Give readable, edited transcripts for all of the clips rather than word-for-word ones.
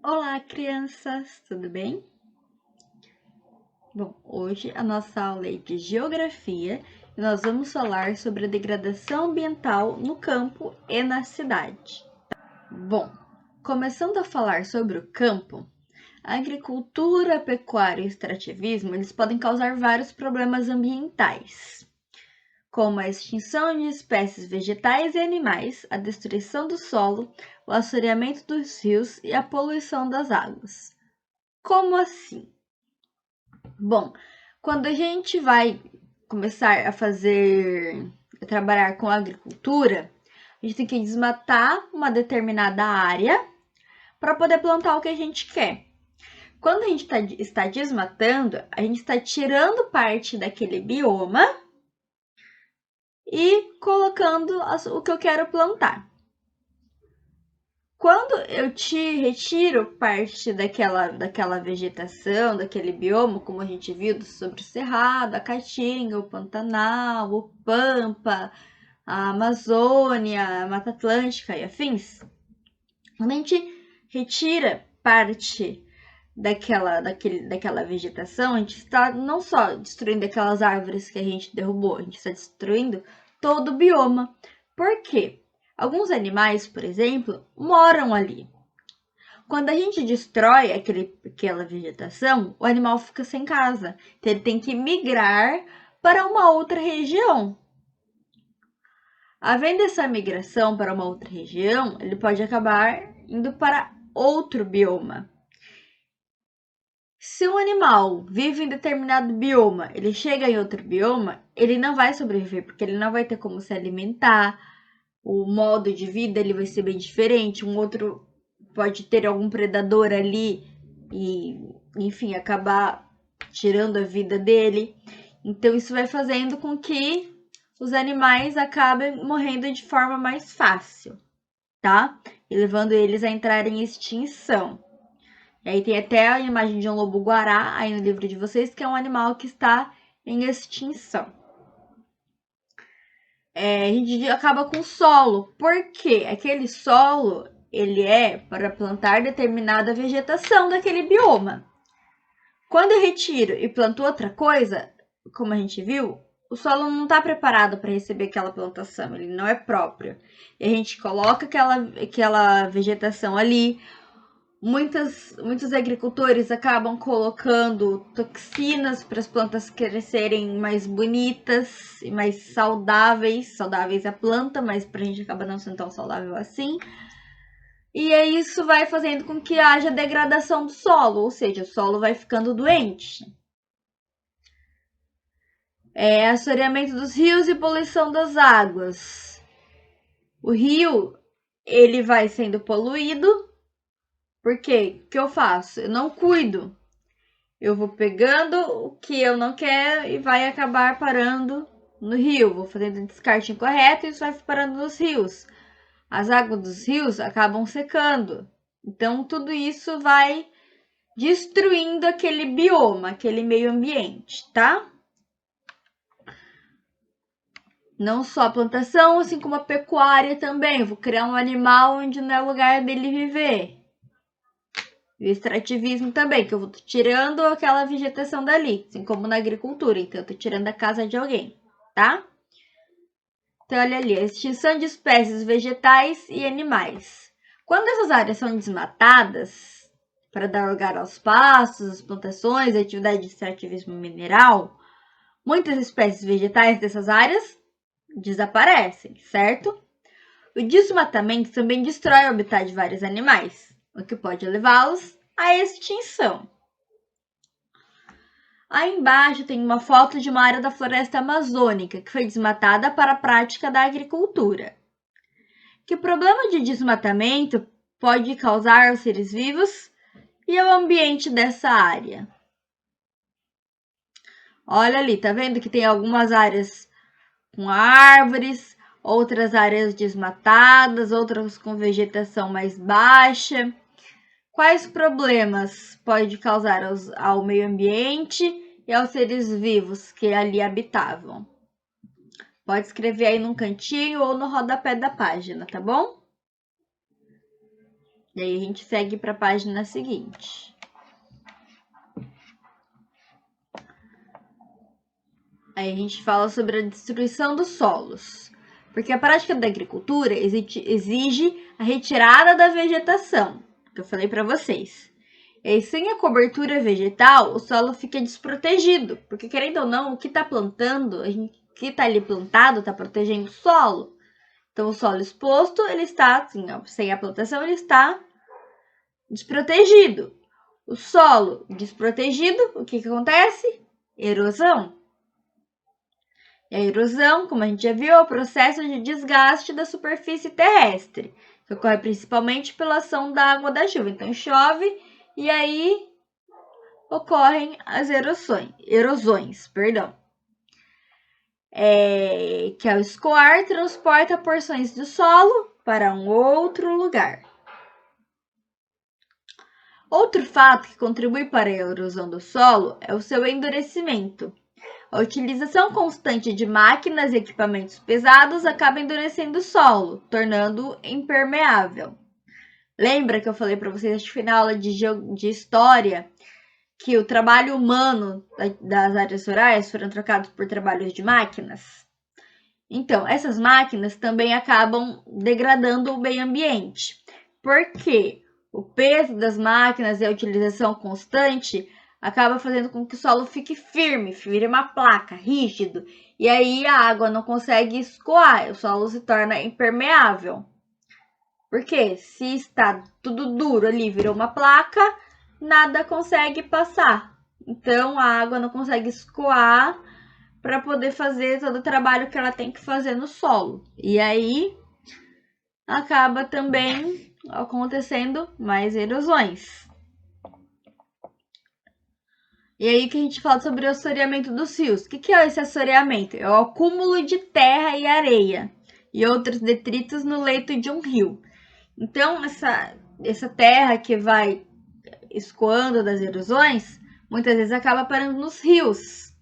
Olá, crianças, tudo bem? Bom, hoje a nossa aula é de Geografia e nós vamos falar sobre a degradação ambiental no campo e na cidade. Bom, começando a falar sobre o campo, a agricultura, a pecuária e o extrativismo, eles podem causar vários problemas ambientais, como a extinção de espécies vegetais e animais, a destruição do solo, o assoreamento dos rios e a poluição das águas. Como assim? Bom, quando a gente vai começar a trabalhar com agricultura, a gente tem que desmatar uma determinada área para poder plantar o que a gente quer. Quando a gente está desmatando, a gente está tirando parte daquele bioma e colocando o que eu quero plantar. Quando eu retiro parte daquela vegetação, daquele bioma, como a gente viu sobre o Cerrado, a Caatinga, o Pantanal, o Pampa, a Amazônia, a Mata Atlântica e afins, quando a gente retira parte daquela vegetação, a gente está não só destruindo aquelas árvores que a gente derrubou, a gente está destruindo todo o bioma. Por quê? Alguns animais, por exemplo, moram ali. Quando a gente destrói aquela vegetação, o animal fica sem casa. Então ele tem que migrar para uma outra região. Havendo essa migração para uma outra região, ele pode acabar indo para outro bioma. Se um animal vive em determinado bioma, ele chega em outro bioma, ele não vai sobreviver, porque ele não vai ter como se alimentar, o modo de vida ele vai ser bem diferente, um outro pode ter algum predador ali e, enfim, acabar tirando a vida dele. Então isso vai fazendo com que os animais acabem morrendo de forma mais fácil, tá? E levando eles a entrarem em extinção. E aí tem até a imagem de um lobo-guará aí no livro de vocês, que é um animal que está em extinção. A gente acaba com o solo. Por quê? Aquele solo, ele é para plantar determinada vegetação daquele bioma. Quando eu retiro e planto outra coisa, como a gente viu, o solo não está preparado para receber aquela plantação, ele não é próprio. E a gente coloca aquela vegetação ali. Muitos agricultores acabam colocando toxinas para as plantas crescerem mais bonitas e mais saudáveis. Saudáveis a planta, mas para a gente acaba não sendo tão saudável assim. E aí isso vai fazendo com que haja degradação do solo, ou seja, o solo vai ficando doente. Assoreamento dos rios e poluição das águas. O rio, ele vai sendo poluído. Por quê? O que eu faço? Eu não cuido. Eu vou pegando o que eu não quero e vai acabar parando no rio. Vou fazendo descarte incorreto e isso vai parando nos rios. As águas dos rios acabam secando. Então, tudo isso vai destruindo aquele bioma, aquele meio ambiente, tá? Não só a plantação, assim como a pecuária também. Eu vou criar um animal onde não é lugar dele viver. E o extrativismo também, que eu vou tirando aquela vegetação dali, assim como na agricultura. Então, eu tô tirando a casa de alguém, tá? Então, olha ali, a extinção de espécies vegetais e animais. Quando essas áreas são desmatadas para dar lugar aos pastos, às plantações, à atividade de extrativismo mineral, muitas espécies vegetais dessas áreas desaparecem, certo? O desmatamento também destrói o habitat de vários animais, o que pode levá-los à extinção. Aí embaixo tem uma foto de uma área da floresta amazônica que foi desmatada para a prática da agricultura. Que o problema de desmatamento pode causar aos seres vivos e ao ambiente dessa área. Olha ali, tá vendo que tem algumas áreas com árvores, outras áreas desmatadas, outras com vegetação mais baixa. Quais problemas pode causar ao meio ambiente e aos seres vivos que ali habitavam? Pode escrever aí num cantinho ou no rodapé da página, tá bom? Daí a gente segue para a página seguinte. Aí a gente fala sobre a destruição dos solos. Porque a prática da agricultura exige a retirada da vegetação, que eu falei para vocês. E sem a cobertura vegetal, o solo fica desprotegido. Porque, querendo ou não, o que está plantando, o que está ali plantado, está protegendo o solo. Então, o solo exposto, ele está, assim, ó, sem a plantação, ele está desprotegido. O solo desprotegido, o que acontece? Erosão. E a erosão, como a gente já viu, é o processo de desgaste da superfície terrestre, que ocorre principalmente pela ação da água da chuva. Então, chove e aí ocorrem as erosões. Que ao escoar, transporta porções do solo para um outro lugar. Outro fato que contribui para a erosão do solo é o seu endurecimento. A utilização constante de máquinas e equipamentos pesados acaba endurecendo o solo, tornando-o impermeável. Lembra que eu falei para vocês no final aula de história que o trabalho humano das áreas rurais foram trocados por trabalhos de máquinas? Então, essas máquinas também acabam degradando o meio ambiente. Por quê? O peso das máquinas e a utilização constante acaba fazendo com que o solo fique firme, vire uma placa, rígido. E aí a água não consegue escoar, o solo se torna impermeável. Porque se está tudo duro ali, virou uma placa, nada consegue passar. Então a água não consegue escoar para poder fazer todo o trabalho que ela tem que fazer no solo. E aí acaba também acontecendo mais erosões. E aí que a gente fala sobre o assoreamento dos rios. O que é esse assoreamento? É o acúmulo de terra e areia e outros detritos no leito de um rio. Então, essa terra que vai escoando das erosões, muitas vezes acaba parando nos rios.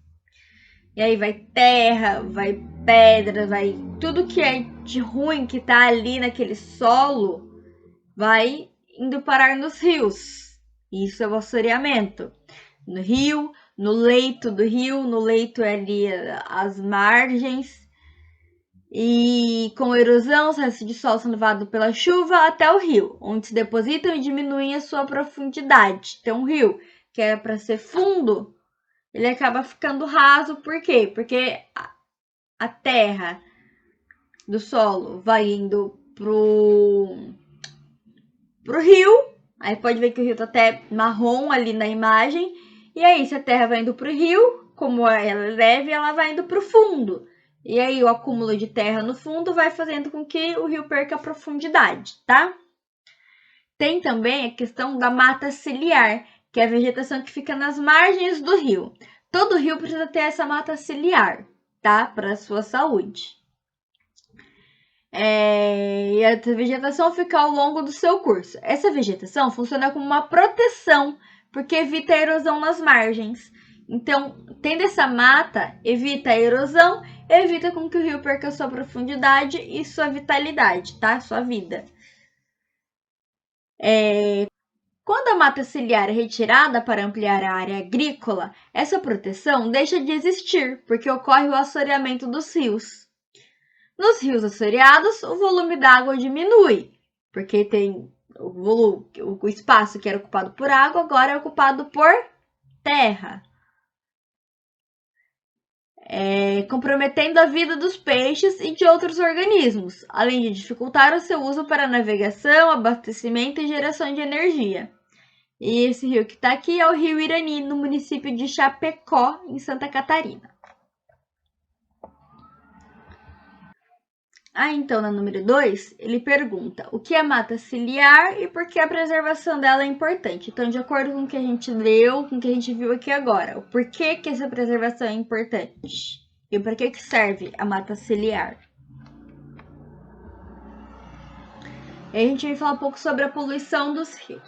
E aí vai terra, vai pedra, vai tudo que é de ruim que tá ali naquele solo, vai indo parar nos rios. Isso é o assoreamento. No rio, no leito do rio, no leito é ali as margens. E com erosão, os restos de solo são levados pela chuva até o rio, onde se depositam e diminuem a sua profundidade. Então, o rio, que é para ser fundo, ele acaba ficando raso. Por quê? Porque a terra do solo vai indo pro rio. Aí pode ver que o rio tá até marrom ali na imagem. E aí, se a terra vai indo pro rio, como ela é leve, ela vai indo pro fundo. E aí, o acúmulo de terra no fundo vai fazendo com que o rio perca a profundidade, tá? Tem também a questão da mata ciliar, que é a vegetação que fica nas margens do rio. Todo rio precisa ter essa mata ciliar, tá? Para a sua saúde. E a vegetação fica ao longo do seu curso. Essa vegetação funciona como uma proteção, porque evita a erosão nas margens. Então, tendo essa mata, evita a erosão, evita com que o rio perca sua profundidade e sua vitalidade, tá? Sua vida. Quando a mata ciliar é retirada para ampliar a área agrícola, essa proteção deixa de existir, porque ocorre o assoreamento dos rios. Nos rios assoreados, o volume d'água diminui, porque tem o espaço que era ocupado por água agora é ocupado por terra, comprometendo a vida dos peixes e de outros organismos, além de dificultar o seu uso para navegação, abastecimento e geração de energia. E esse rio que está aqui é o Rio Irani, no município de Chapecó, em Santa Catarina. Então, na número 2, ele pergunta o que é mata ciliar e por que a preservação dela é importante. Então, de acordo com o que a gente leu, com o que a gente viu aqui agora, o porquê que essa preservação é importante e para que serve a mata ciliar. E a gente vai falar um pouco sobre a poluição dos rios,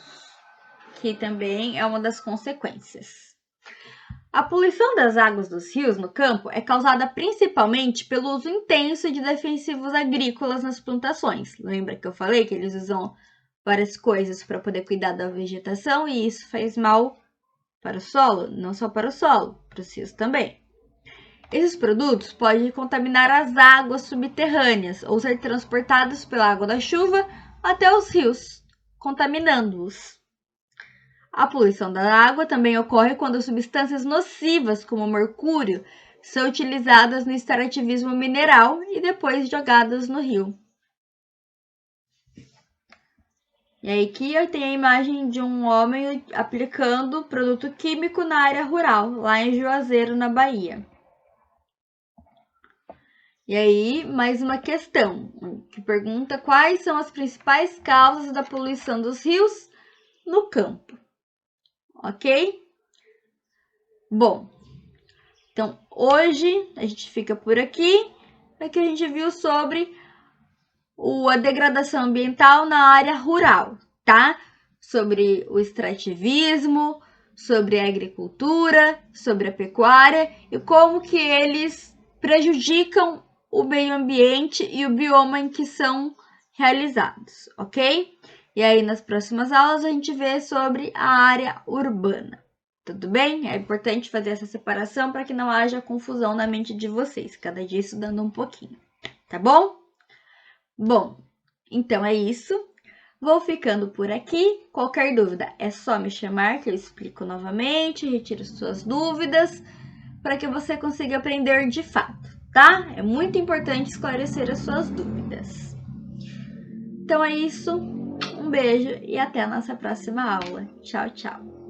que também é uma das consequências. A poluição das águas dos rios no campo é causada principalmente pelo uso intenso de defensivos agrícolas nas plantações. Lembra que eu falei que eles usam várias coisas para poder cuidar da vegetação e isso faz mal para o solo, não só para o solo, para os rios também. Esses produtos podem contaminar as águas subterrâneas ou ser transportados pela água da chuva até os rios, contaminando-os. A poluição da água também ocorre quando substâncias nocivas, como mercúrio, são utilizadas no extrativismo mineral e depois jogadas no rio. E aí aqui eu tenho a imagem de um homem aplicando produto químico na área rural, lá em Juazeiro, na Bahia. E aí, mais uma questão, que pergunta quais são as principais causas da poluição dos rios no campo. Ok? Bom, então hoje a gente fica por aqui. Aqui a gente viu sobre a degradação ambiental na área rural, tá? Sobre o extrativismo, sobre a agricultura, sobre a pecuária e como que eles prejudicam o meio ambiente e o bioma em que são realizados, ok? E aí nas próximas aulas a gente vê sobre a área urbana, tudo bem? É importante fazer essa separação para que não haja confusão na mente de vocês, cada dia estudando um pouquinho, tá bom? Bom, então é isso. Vou ficando por aqui. Qualquer dúvida é só me chamar que eu explico novamente, retiro suas dúvidas para que você consiga aprender de fato, tá? É muito importante esclarecer as suas dúvidas. Então é isso. Um beijo e até a nossa próxima aula. Tchau, tchau.